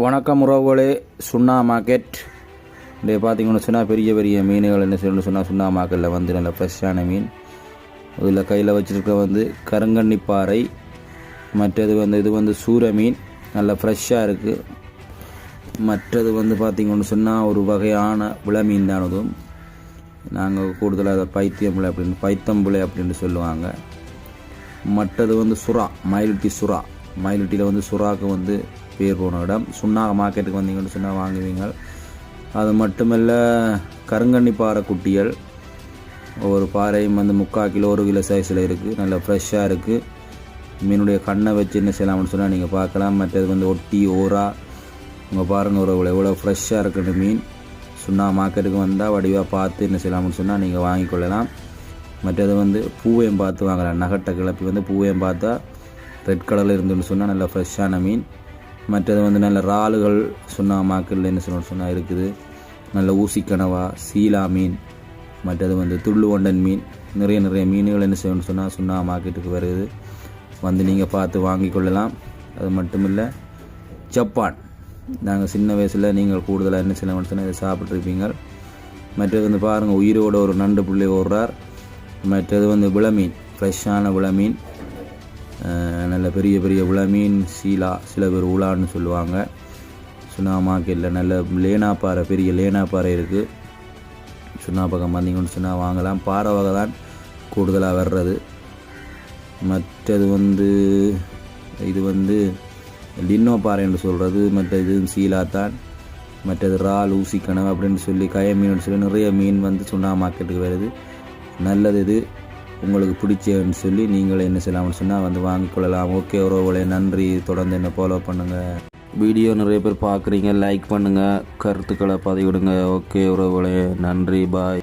வணக்கம் உறவுகளே. சுண்ணா மார்க்கெட் இங்கே பார்த்தீங்கன்னு சொன்னால் பெரிய பெரிய மீன்கள் என்ன செய்யணும்னு சொன்னால் சுண்ணா மார்க்கெட்டில் வந்து நல்ல ஃப்ரெஷ்ஷான மீன். இதில் கையில் வச்சுருக்க வந்து கருங்கண்ணிப்பாறை, மற்றது வந்து இது வந்து சூர மீன், நல்ல ஃப்ரெஷ்ஷாக இருக்குது. மற்றது வந்து பார்த்திங்கன்னு சொன்னால் ஒரு வகையான விள மீன் தான். அதுவும் நாங்கள் கூடுதலாக அதை பைத்தியம்புளை அப்படின்னு பைத்தம்புளை அப்படின்னு சொல்லுவாங்க. மற்றது வந்து சுறா, மயிலுட்டி சுறா. மயிலுட்டியில் வந்து சுறாவுக்கு வந்து பேர் போன இடம். சுண்ணா மார்க்கெட்டுக்கு வந்தீங்கன்னு சொன்னால் வாங்குவீங்க. அது மட்டுமல்ல, கருங்கண்ணி பாறை குட்டிகள் ஒவ்வொரு பாறையும் வந்து 3/4 கிலோ 1 கிலோ சைஸில் இருக்குது. நல்லா ஃப்ரெஷ்ஷாக இருக்குது. மீனுடைய கண்ணை வச்சு என்ன செய்யலாம்னு சொன்னால் நீங்கள் பார்க்கலாம். மற்றது வந்து ஒட்டி ஓரா உங்கள் பாருங்கள் ஒரு எவ்வளோ ஃப்ரெஷ்ஷாக இருக்குன்னு மீன். சுண்ணா மார்க்கெட்டுக்கு வந்தால் வடிவாக பார்த்து என்ன செய்யலாம்னு சொன்னால் நீங்கள் வாங்கிக்கொள்ளலாம். மற்றது வந்து பூவையும் பார்த்து வாங்கலாம். நகட்டை கிளப்பி வந்து பூவையும் பார்த்தா ரெட் கலரில் இருந்துன்னு சொன்னால் நல்லா ஃப்ரெஷ்ஷான மீன். மற்றது வந்து நல்ல இறாலுகள் சுண்ணா மார்க்கெட்டில் என்ன சொல்லணும்னு சொன்னால் இருக்குது. நல்ல ஊசிக்கனவா, சீலா மீன், மற்றது வந்து துள்ளுவண்டன் மீன், நிறைய மீன்கள் என்ன செய்யணும்னு சொன்னால் சுண்ணா மார்க்கெட்டுக்கு வருது. வந்து நீங்கள் பார்த்து வாங்கி கொள்ளலாம். அது மட்டும் இல்லை, ஜப்பான் நாங்கள் சின்ன வயசில் நீங்கள் கூடுதலாக என்ன செய்யலாம்னு சொன்னால் இதை சாப்பிட்ருப்பீங்க. மற்றது வந்து பாருங்கள், உயிரோட ஒரு நண்டு புள்ளி ஓடுறார். மற்றது வந்து விளமீன், ஃப்ரெஷ்ஷான விளமீன், நல்ல பெரிய பெரிய விளமீன், சீலா, சில பேர் உலான்னு சொல்லுவாங்க. சுண்ணா மார்க்கெட்டில் நல்ல லேனாப்பாறை, பெரிய லேனாப்பாறை இருக்குது. சுண்ணா பக்கம் வந்தீங்கன்னு சொன்னால் வாங்கலாம். பாறை வகை தான் கூடுதலாக வர்றது. மற்றது வந்து இது வந்து லின்னோ பாறைன்னு சொல்கிறது. மற்ற இது சீலா தான். மற்றது இறால், ஊசிக்கனவு அப்படின்னு சொல்லி கய மீன் சொல்லி நிறைய மீன் வந்து சுண்ணா மார்க்கெட்டுக்கு வருது. நல்லது. இது உங்களுக்கு பிடிச்சன்னு சொல்லி நீங்கள் என்ன செய்யலாம்னு சொன்னால் வந்து வாங்கிக்கொள்ளலாம். ஓகே உறவுகளே, நன்றி. தொடர்ந்து என்ன ஃபாலோ பண்ணுங்கள். வீடியோ நிறைய பேர் பார்க்குறீங்க, லைக் பண்ணுங்கள், கருத்துக்களை பதிவிடுங்க. ஓகே உறவுகளே, நன்றி, பாய்.